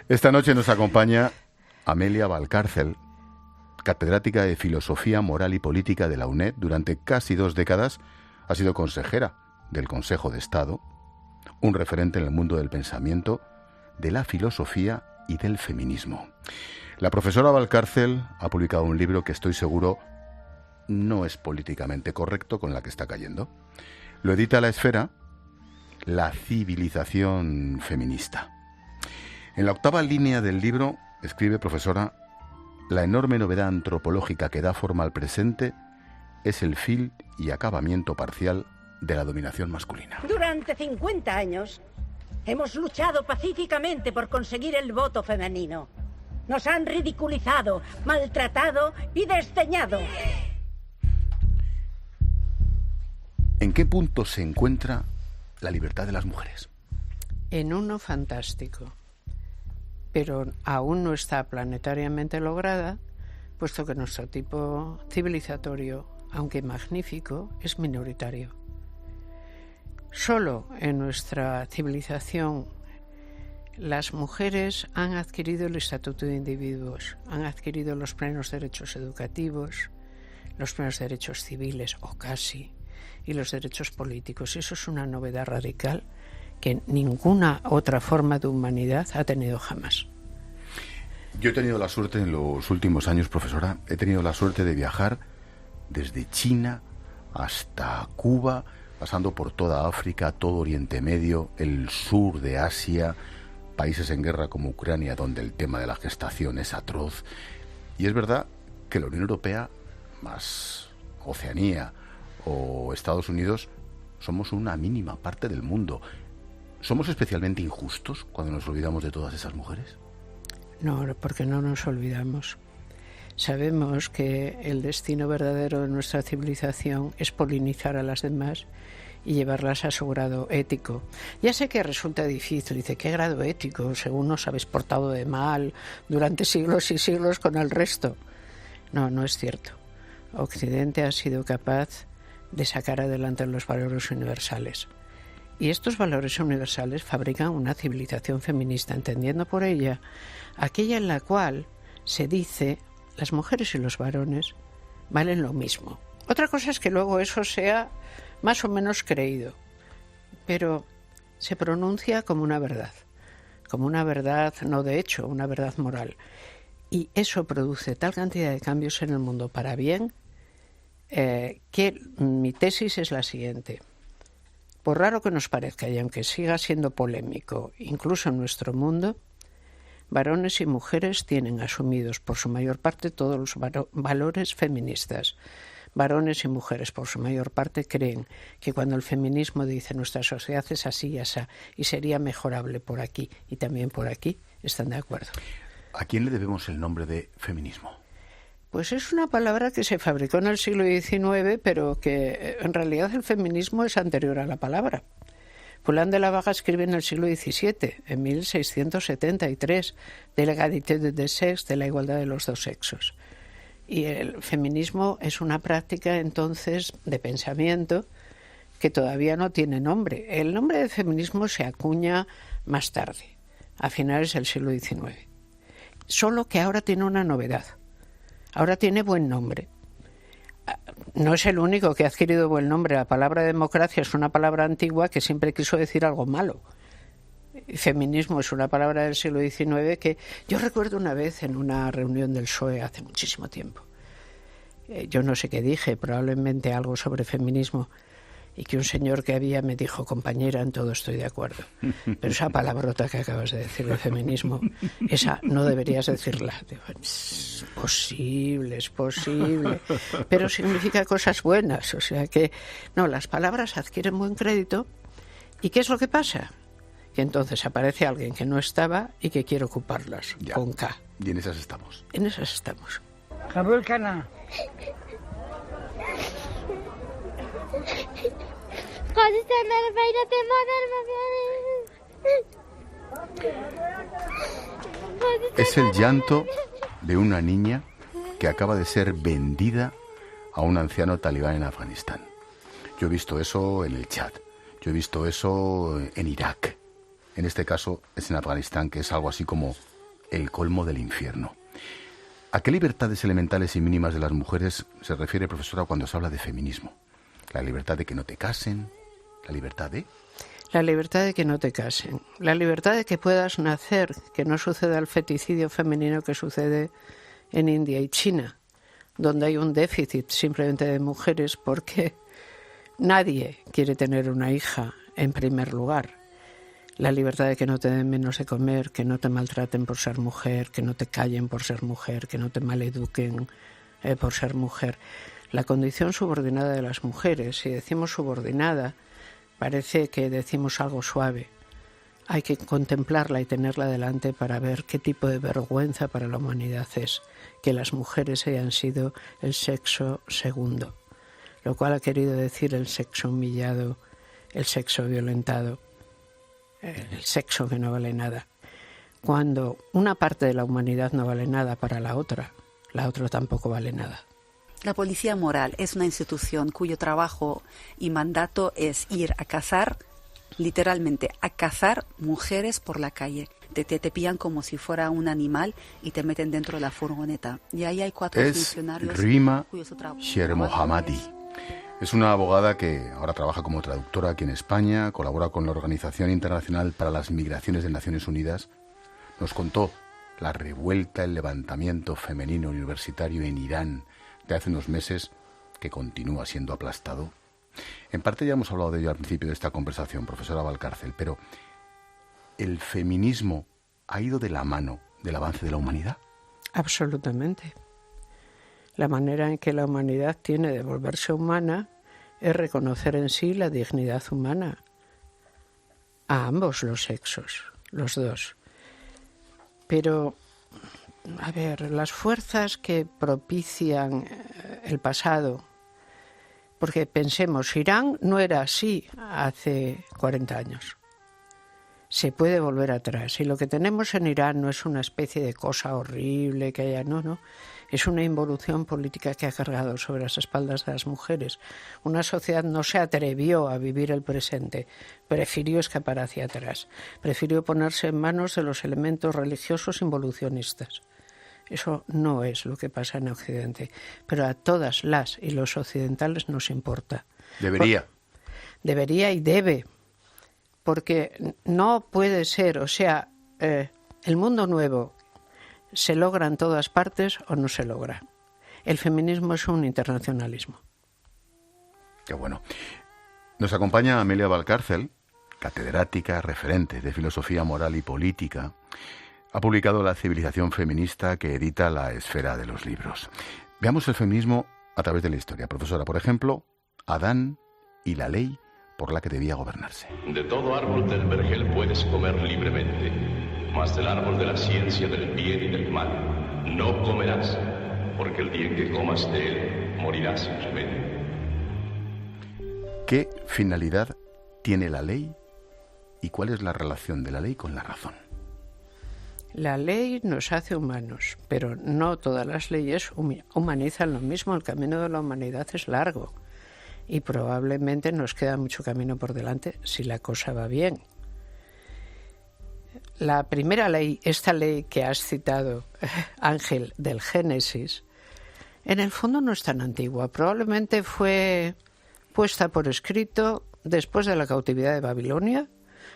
Esta noche nos acompaña Amelia Valcárcel, catedrática de Filosofía Moral y Política de la UNED. Durante casi 2 décadas ha sido consejera del Consejo de Estado, un referente en el mundo del pensamiento, de la filosofía y del feminismo. La profesora Valcárcel ha publicado un libro que estoy seguro no es políticamente correcto con la que está cayendo. Lo edita La Esfera, La civilización feminista. En la 8ª línea del libro escribe, profesora: la enorme novedad antropológica que da forma al presente es el fin y acabamiento parcial de la dominación masculina. Durante 50 años hemos luchado pacíficamente por conseguir el voto femenino. Nos han ridiculizado, maltratado y desdeñado. ¿En qué punto se encuentra la libertad de las mujeres? En uno fantástico, pero aún no está planetariamente lograda, puesto que nuestro tipo civilizatorio, aunque magnífico, es minoritario. Solo en nuestra civilización las mujeres han adquirido el estatuto de individuos, han adquirido los plenos derechos educativos, los plenos derechos civiles, o casi, y los derechos políticos. Eso es una novedad radical que ninguna otra forma de humanidad ha tenido jamás. Yo he tenido la suerte en los últimos años, profesora, he tenido la suerte de viajar desde China hasta Cuba, pasando por toda África, todo Oriente Medio, el sur de Asia, países en guerra como Ucrania, donde el tema de la gestación es atroz. Y es verdad que la Unión Europea, más Oceanía o Estados Unidos, somos una mínima parte del mundo. ¿Somos especialmente injustos cuando nos olvidamos de todas esas mujeres? No, porque no nos olvidamos. Sabemos que el destino verdadero de nuestra civilización es polinizar a las demás y llevarlas a su grado ético. Ya sé que resulta difícil, dice, ¿qué grado ético? Según os habéis portado de mal durante siglos y siglos con el resto. No, no es cierto. Occidente ha sido capaz de sacar adelante los valores universales. Y estos valores universales fabrican una civilización feminista, entendiendo por ella aquella en la cual se dice las mujeres y los varones valen lo mismo. Otra cosa es que luego eso sea más o menos creído, pero se pronuncia como una verdad no de hecho, una verdad moral. Y eso produce tal cantidad de cambios en el mundo para bien, que mi tesis es la siguiente. Por raro que nos parezca, y aunque siga siendo polémico, incluso en nuestro mundo, varones y mujeres tienen asumidos por su mayor parte todos los valores feministas. Varones y mujeres por su mayor parte creen que cuando el feminismo dice nuestra sociedad es así y así y sería mejorable por aquí y también por aquí, están de acuerdo. ¿A quién le debemos el nombre de feminismo? Pues es una palabra que se fabricó en el siglo XIX, pero que en realidad el feminismo es anterior a la palabra. Poulain de la Vaga escribe en el siglo XVII, en 1673, de l'égalité des deux sexes, de la igualdad de los dos sexos. Y el feminismo es una práctica entonces de pensamiento que todavía no tiene nombre. El nombre de feminismo se acuña más tarde, a finales del siglo XIX. Solo que ahora tiene una novedad. Ahora tiene buen nombre. No es el único que ha adquirido buen nombre. La palabra democracia es una palabra antigua que siempre quiso decir algo malo. Feminismo es una palabra del siglo XIX que yo recuerdo una vez en una reunión del PSOE hace muchísimo tiempo. Yo no sé qué dije, probablemente algo sobre feminismo, y que un señor que había me dijo, compañera, en todo estoy de acuerdo, pero esa palabrota que acabas de decir de feminismo, esa no deberías decirla. Digo, es posible, pero significa cosas buenas, o sea que, no, las palabras adquieren buen crédito, ¿y qué es lo que pasa? Que entonces aparece alguien que no estaba y que quiere ocuparlas, ya, con K. Y en esas estamos. En esas estamos. Jabul Cana. Es el llanto de una niña que acaba de ser vendida a un anciano talibán en Afganistán. Yo he visto eso en el Chad, yo he visto eso en Irak. En este caso es en Afganistán, que es algo así como el colmo del infierno. ¿A qué libertades elementales y mínimas de las mujeres se refiere, profesora, cuando se habla de feminismo? La libertad de que no te casen, la libertad de... La libertad de que no te casen, la libertad de que puedas nacer, que no suceda el feticidio femenino que sucede en India y China, donde hay un déficit simplemente de mujeres porque nadie quiere tener una hija en primer lugar. La libertad de que no te den menos de comer, que no te maltraten por ser mujer, que no te callen por ser mujer, que no te maleduquen por ser mujer. La condición subordinada de las mujeres, si decimos subordinada, parece que decimos algo suave. Hay que contemplarla y tenerla delante para ver qué tipo de vergüenza para la humanidad es que las mujeres hayan sido el sexo segundo, lo cual ha querido decir el sexo humillado, el sexo violentado, el sexo que no vale nada. Cuando una parte de la humanidad no vale nada para la otra tampoco vale nada. La policía moral es una institución cuyo trabajo y mandato es ir a cazar, literalmente, a cazar mujeres por la calle. Te pillan como si fuera un animal y te meten dentro de la furgoneta. Y ahí hay 4 funcionarios. Es Rima Shermohammadi. Es una abogada que ahora trabaja como traductora aquí en España, colabora con la Organización Internacional para las Migraciones de Naciones Unidas. Nos contó la revuelta, el levantamiento femenino universitario en Irán de hace unos meses, que continúa siendo aplastado. En parte ya hemos hablado de ello al principio de esta conversación, profesora Valcárcel, pero ¿el feminismo ha ido de la mano del avance de la humanidad? Absolutamente. La manera en que la humanidad tiene de volverse humana es reconocer en sí la dignidad humana a ambos los sexos, los dos. Pero, a ver, las fuerzas que propician el pasado, porque pensemos, Irán no era así hace 40 años. Se puede volver atrás. Y lo que tenemos en Irán no es una especie de cosa horrible que haya, no. Es una involución política que ha cargado sobre las espaldas de las mujeres. Una sociedad no se atrevió a vivir el presente, prefirió escapar hacia atrás, prefirió ponerse en manos de los elementos religiosos involucionistas. Eso no es lo que pasa en Occidente, pero a todas las y los occidentales nos importa. Debería y debe, porque no puede ser, o sea, el mundo nuevo se logra en todas partes o no se logra. El feminismo es un internacionalismo. Qué bueno. Nos acompaña Amelia Valcárcel, catedrática, referente de filosofía moral y política. Ha publicado La civilización feminista, que edita La Esfera de los Libros. Veamos el feminismo a través de la historia. Profesora, por ejemplo, Adán y la ley por la que debía gobernarse. De todo árbol del vergel puedes comer libremente, mas del árbol de la ciencia del bien y del mal no comerás, porque el día en que comas de él morirás sin remedio. ¿Qué finalidad tiene la ley y cuál es la relación de la ley con la razón? La ley nos hace humanos, pero no todas las leyes humanizan lo mismo. El camino de la humanidad es largo y probablemente nos queda mucho camino por delante si la cosa va bien. La primera ley, esta ley que has citado, Ángel, del Génesis, en el fondo no es tan antigua. Probablemente fue puesta por escrito después de la cautividad de Babilonia.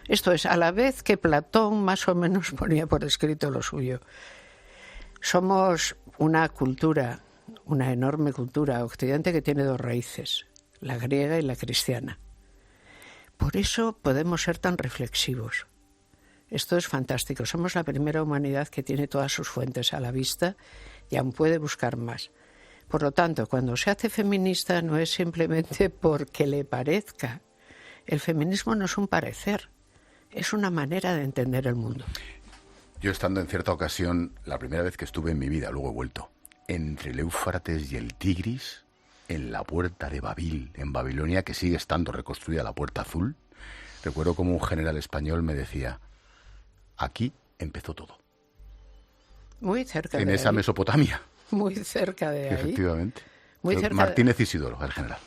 Esto es, a la vez que Platón más o menos ponía por escrito lo suyo. Somos una cultura, una enorme cultura occidente que tiene 2 raíces, la griega y la cristiana. Por eso podemos ser tan reflexivos. Esto es fantástico. Somos la primera humanidad que tiene todas sus fuentes a la vista y aún puede buscar más. Por lo tanto, cuando se hace feminista no es simplemente porque le parezca. El feminismo no es un parecer, es una manera de entender el mundo. Yo, estando en cierta ocasión, la primera vez que estuve en mi vida, luego he vuelto, entre el Éufrates y el Tigris, en la puerta de Babil, en Babilonia, que sigue estando reconstruida la Puerta Azul, recuerdo como un general español me decía: aquí empezó todo. Muy cerca de ahí. En esa Mesopotamia. Muy cerca de ahí. Efectivamente. Muy cerca Martínez Isidoro, el general.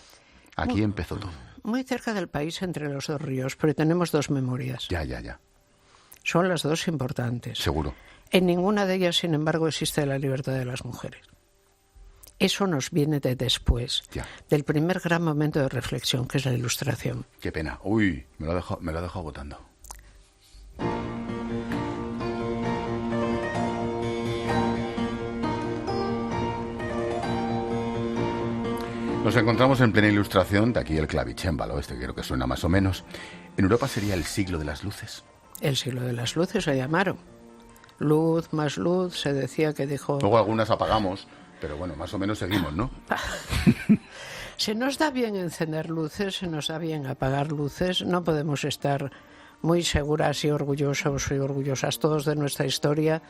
Aquí empezó todo. Muy cerca del país, entre los 2 ríos, pero tenemos 2 memorias. Ya. Son las dos importantes. Seguro. En ninguna de ellas, sin embargo, existe la libertad de las mujeres. Eso nos viene de después, del primer gran momento de reflexión, que es la Ilustración. Qué pena. Uy, me lo ha dejado botando. Nos encontramos en plena Ilustración, de aquí el clavicémbalo, creo que suena más o menos. En Europa sería el siglo de las luces. El siglo de las luces se llamaron. Luz más luz, se decía que dijo... Luego algunas apagamos, pero bueno, más o menos seguimos, ¿no? Se nos da bien encender luces, se nos da bien apagar luces. No podemos estar muy seguras y orgullosos y orgullosas todos de nuestra historia.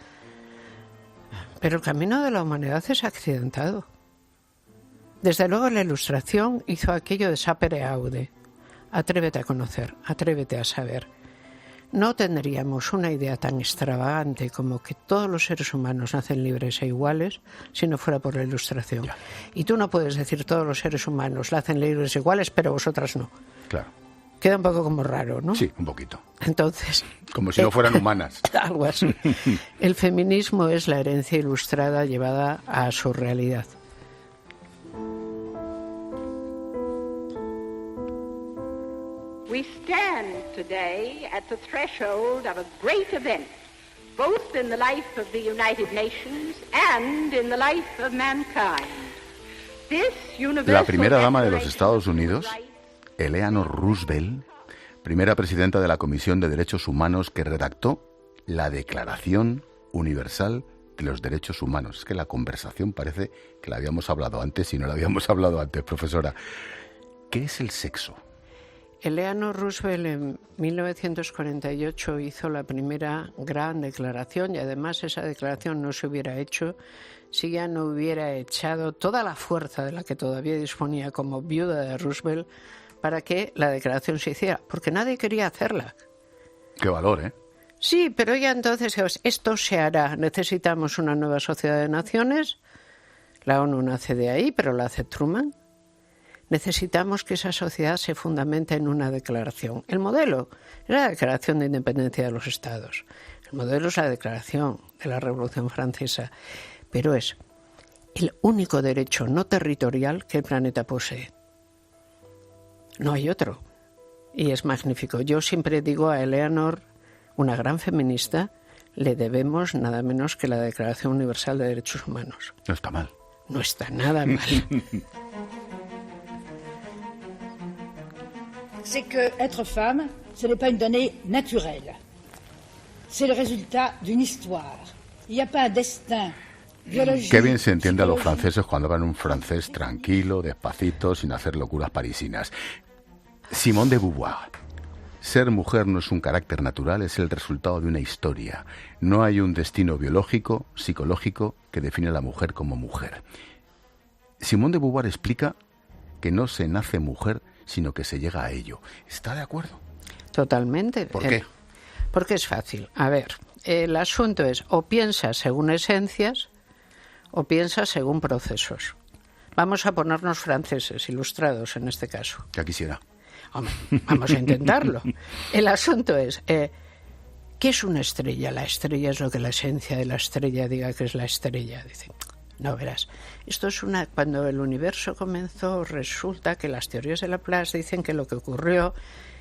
Pero el camino de la humanidad es accidentado. Desde luego la Ilustración hizo aquello de sapere aude. Atrévete a conocer, atrévete a saber. No tendríamos una idea tan extravagante como que todos los seres humanos nacen libres e iguales si no fuera por la Ilustración. Ya. Y tú no puedes decir todos los seres humanos nacen libres e iguales, pero vosotras no. Claro. Queda un poco como raro, ¿no? Sí, un poquito. Entonces... Como si no fueran humanas. Algo así. El feminismo es la herencia ilustrada llevada a su realidad. We stand today at the threshold of a great event, both in the life of the United Nations and in the life of mankind. La primera dama de los Estados Unidos, Eleanor Roosevelt, primera presidenta de la Comisión de Derechos Humanos que redactó la Declaración Universal de los Derechos Humanos. Es que la conversación parece que la habíamos hablado antes y no la habíamos hablado antes, profesora. ¿Qué es el sexo? Eleanor Roosevelt en 1948 hizo la primera gran declaración y además esa declaración no se hubiera hecho si ella no hubiera echado toda la fuerza de la que todavía disponía como viuda de Roosevelt para que la declaración se hiciera, porque nadie quería hacerla. Qué valor, ¿eh? Sí, pero ella entonces, esto se hará. Necesitamos una nueva sociedad de naciones. La ONU nace de ahí, pero la hace Truman. Necesitamos que esa sociedad se fundamente en una declaración. El modelo era la Declaración de Independencia de los Estados. El modelo es la Declaración de la Revolución Francesa. Pero es el único derecho no territorial que el planeta posee. No hay otro. Y es magnífico. Yo siempre digo a Eleanor, una gran feminista, le debemos nada menos que la Declaración Universal de Derechos Humanos. No está mal. No está nada mal. C'est que être femme, ce n'est pas une donnée naturelle. C'est le résultat d'une histoire. Il n'y a pas un destin biologique. Qué bien se entiende a los franceses cuando hablan un francés tranquilo, despacito, sin hacer locuras parisinas. Simone de Beauvoir. Ser mujer no es un carácter natural, es el resultado de una historia. No hay un destino biológico, psicológico, que define a la mujer como mujer. Simone de Beauvoir explica que no se nace mujer, sino que se llega a ello. ¿Está de acuerdo? Totalmente. ¿Por qué? Porque es fácil. A ver, el asunto es o piensas según esencias o piensas según procesos. Vamos a ponernos franceses, ilustrados en este caso. Ya quisiera. Hombre, vamos a intentarlo. El asunto es, ¿qué es una estrella? La estrella es lo que la esencia de la estrella diga que es la estrella. Dicen, no, verás, esto es cuando el universo comenzó, resulta que las teorías de Laplace dicen que lo que ocurrió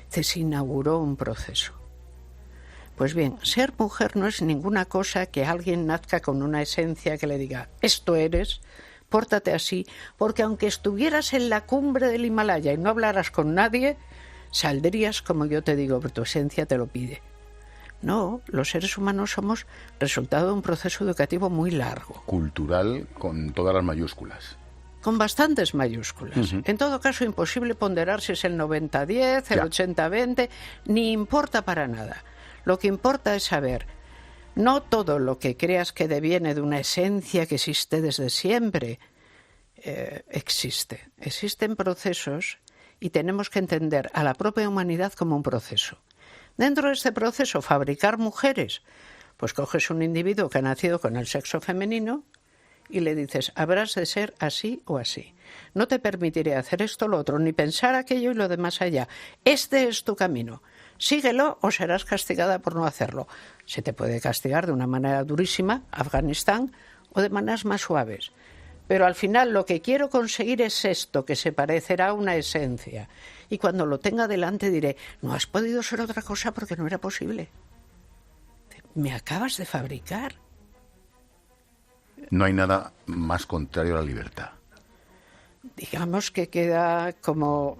se inauguró un proceso. Pues bien, ser mujer no es ninguna cosa que alguien nazca con una esencia que le diga, esto eres, pórtate así, porque aunque estuvieras en la cumbre del Himalaya y no hablaras con nadie, saldrías como yo te digo, pero tu esencia te lo pide. No, los seres humanos somos resultado de un proceso educativo muy largo. Cultural con todas las mayúsculas. Con bastantes mayúsculas. Uh-huh. En todo caso, imposible ponderar si es el 90-10, el 80-20, ni importa para nada. Lo que importa es saber, no todo lo que creas que deviene de una esencia que existe desde siempre, existe. Existen procesos y tenemos que entender a la propia humanidad como un proceso. Dentro de este proceso, fabricar mujeres, pues coges un individuo que ha nacido con el sexo femenino y le dices, habrás de ser así o así. No te permitiré hacer esto o lo otro, ni pensar aquello y lo demás allá. Este es tu camino. síguelo o serás castigada por no hacerlo. Se te puede castigar de una manera durísima, Afganistán, o de maneras más suaves. Pero al final lo que quiero conseguir es esto, que se parecerá a una esencia. Y cuando lo tenga delante diré, no has podido ser otra cosa porque no era posible. Me acabas de fabricar. No hay nada más contrario a la libertad. Digamos que queda como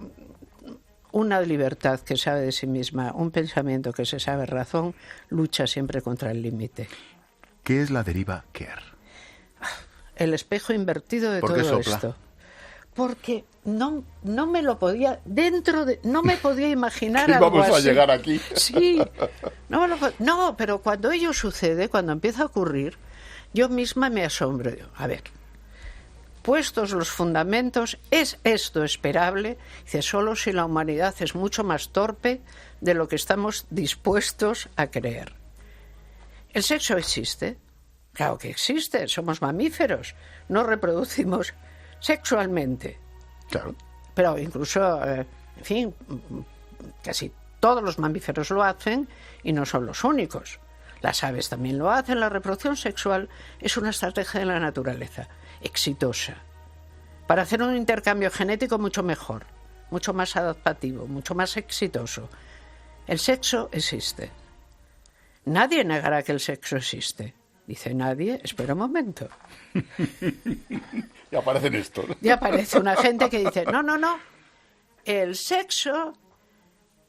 una libertad que sabe de sí misma, un pensamiento que se sabe razón, lucha siempre contra el límite. ¿Qué es la deriva Kerr? El espejo invertido de todo esto. Porque no me lo podía, no me podía imaginar algo así. Vamos a llegar aquí. Sí, no, pero cuando ello sucede, cuando empieza a ocurrir, yo misma me asombro. A ver, puestos los fundamentos, ¿es esto esperable? Dice, solo si la humanidad es mucho más torpe de lo que estamos dispuestos a creer. ¿El sexo existe? Claro que existe, somos mamíferos, no reproducimos sexualmente. Claro. Pero incluso, en fin, casi todos los mamíferos lo hacen y no son los únicos. Las aves también lo hacen. La reproducción sexual es una estrategia de la naturaleza, exitosa, para hacer un intercambio genético mucho mejor, mucho más adaptativo, mucho más exitoso. El sexo existe. Nadie negará que el sexo existe. Dice nadie, espera un momento. Y aparecen estos. Y aparece una gente que dice, no, el sexo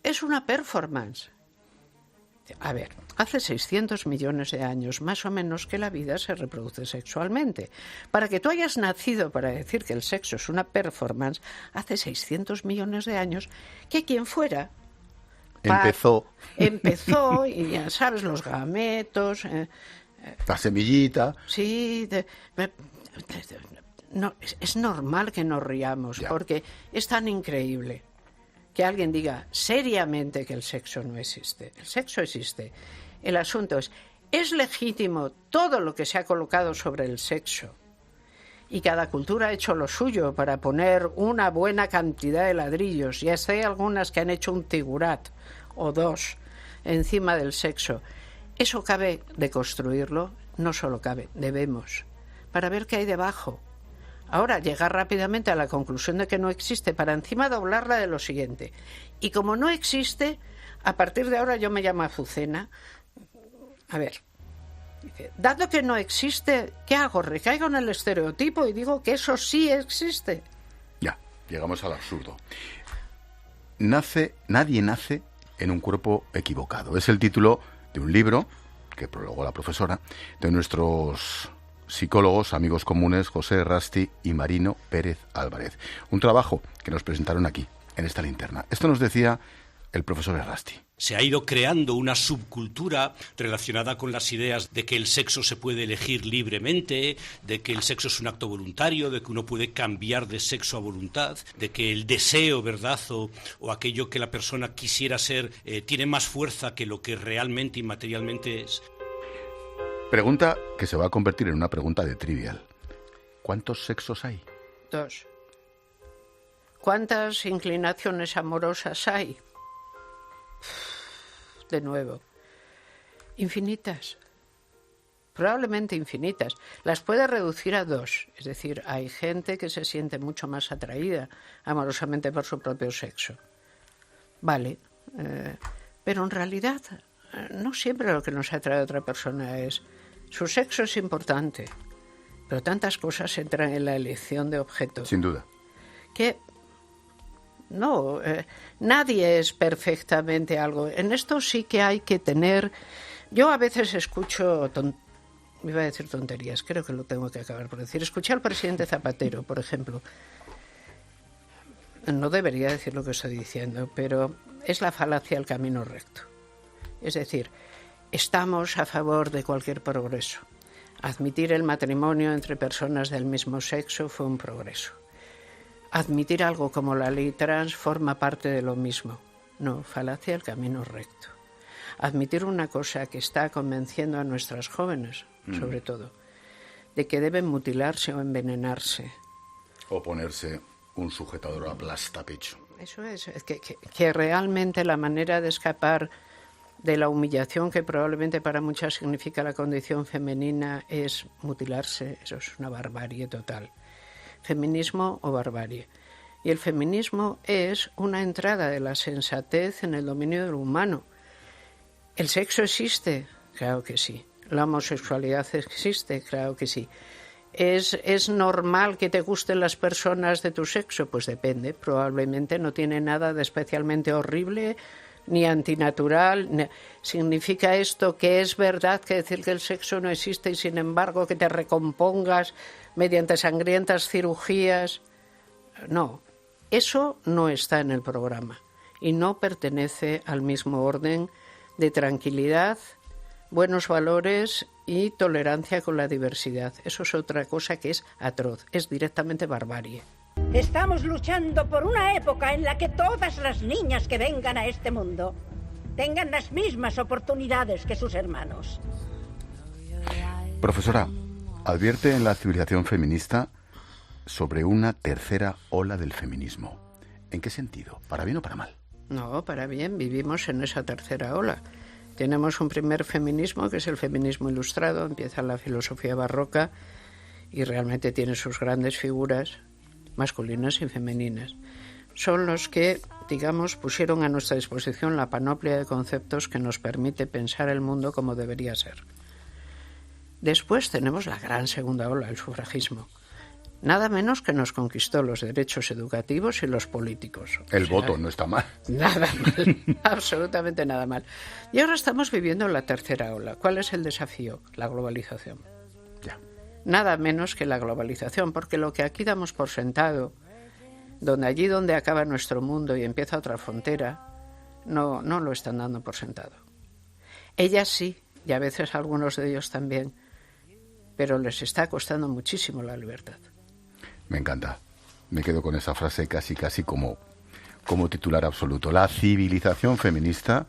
es una performance. A ver, hace 600 millones de años, más o menos, que la vida se reproduce sexualmente. Para que tú hayas nacido para decir que el sexo es una performance, hace 600 millones de años, que quien fuera... Empezó, y ya sabes, los gametos... la semillita. Sí, no, es normal que nos riamos, ya. Porque es tan increíble que alguien diga seriamente que el sexo no existe. El sexo existe. El asunto es legítimo todo lo que se ha colocado sobre el sexo. Y cada cultura ha hecho lo suyo para poner una buena cantidad de ladrillos. Ya sé algunas que han hecho un tigurat o dos encima del sexo. Eso cabe deconstruirlo, no solo cabe, debemos, para ver qué hay debajo. Ahora, llegar rápidamente a la conclusión de que no existe, para encima doblarla de lo siguiente. Y como no existe, a partir de ahora yo me llamo Azucena. A ver, dice, dado que no existe, ¿qué hago? Recaigo en el estereotipo y digo que eso sí existe. Ya, llegamos al absurdo. Nadie nace en un cuerpo equivocado. Es el título de un libro que prologó la profesora, de nuestros psicólogos, amigos comunes, José Errasti y Marino Pérez Álvarez. Un trabajo que nos presentaron aquí, en esta linterna. Esto nos decía el profesor Errasti. Se ha ido creando una subcultura relacionada con las ideas de que el sexo se puede elegir libremente, de que el sexo es un acto voluntario, de que uno puede cambiar de sexo a voluntad, de que el deseo, ¿verdad?, o aquello que la persona quisiera ser tiene más fuerza que lo que realmente y materialmente es. Pregunta que se va a convertir en una pregunta de trivial. ¿Cuántos sexos hay? 2. ¿Cuántas inclinaciones amorosas hay? De nuevo, infinitas, probablemente infinitas. Las puede reducir a 2, es decir, hay gente que se siente mucho más atraída amorosamente por su propio sexo. Vale, pero en realidad no siempre lo que nos atrae a otra persona es su sexo. Es importante, pero tantas cosas entran en la elección de objetos. Sin duda. Que no, nadie es perfectamente algo. En esto sí que hay que tener... Yo a veces escucho... iba a decir tonterías, creo que lo tengo que acabar por decir. Escuché al presidente Zapatero, por ejemplo. No debería decir lo que estoy diciendo, pero es la falacia del camino recto. Es decir, estamos a favor de cualquier progreso. Admitir el matrimonio entre personas del mismo sexo fue un progreso. Admitir algo como la ley trans forma parte de lo mismo. No, falacia del camino recto. Admitir una cosa que está convenciendo a nuestras jóvenes, sobre todo, de que deben mutilarse o envenenarse. O ponerse un sujetador aplastapecho. Eso es que realmente la manera de escapar de la humillación que probablemente para muchas significa la condición femenina es mutilarse. Eso es una barbarie total. Feminismo o barbarie. Y el feminismo es una entrada de la sensatez en el dominio de lo humano. ¿El sexo existe? Claro que sí. ¿La homosexualidad existe? Claro que sí. ¿Es normal que te gusten las personas de tu sexo? Pues depende. Probablemente no tiene nada de especialmente horrible ni antinatural. ¿Significa esto que es verdad que decir que el sexo no existe y sin embargo que te recompongas mediante sangrientas cirugías? No, eso no está en el programa y no pertenece al mismo orden de tranquilidad, buenos valores y tolerancia con la diversidad. Eso es otra cosa que es atroz, es directamente barbarie. Estamos luchando por una época en la que todas las niñas que vengan a este mundo tengan las mismas oportunidades que sus hermanos. Profesora, advierte en la civilización feminista sobre una tercera ola del feminismo. ¿En qué sentido? ¿Para bien o para mal? No, para bien. Vivimos en esa tercera ola. Tenemos un primer feminismo, que es el feminismo ilustrado. Empieza la filosofía barroca y realmente tiene sus grandes figuras masculinas y femeninas. Son los que, digamos, pusieron a nuestra disposición la panoplia de conceptos que nos permite pensar el mundo como debería ser. Después tenemos la gran segunda ola, el sufragismo. Nada menos que nos conquistó los derechos educativos y los políticos. El voto no está mal. Nada mal, absolutamente nada mal. Y ahora estamos viviendo la tercera ola. ¿Cuál es el desafío? La globalización. Ya. Nada menos que la globalización, porque lo que aquí damos por sentado, allí donde acaba nuestro mundo y empieza otra frontera, no lo están dando por sentado. Ellas sí, y a veces algunos de ellos también, pero les está costando muchísimo la libertad. Me encanta. Me quedo con esa frase casi como titular absoluto. La civilización feminista,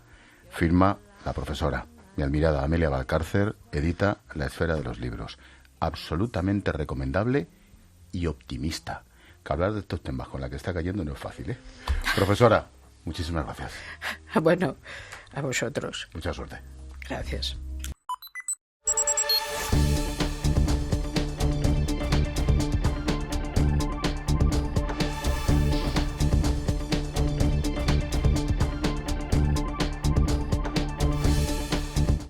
firma la profesora, mi admirada Amelia Valcárcel, edita La Esfera de los Libros. Absolutamente recomendable y optimista. Que hablar de estos temas con la que está cayendo no es fácil, ¿eh? Profesora, muchísimas gracias. Bueno, a vosotros. Mucha suerte. Gracias.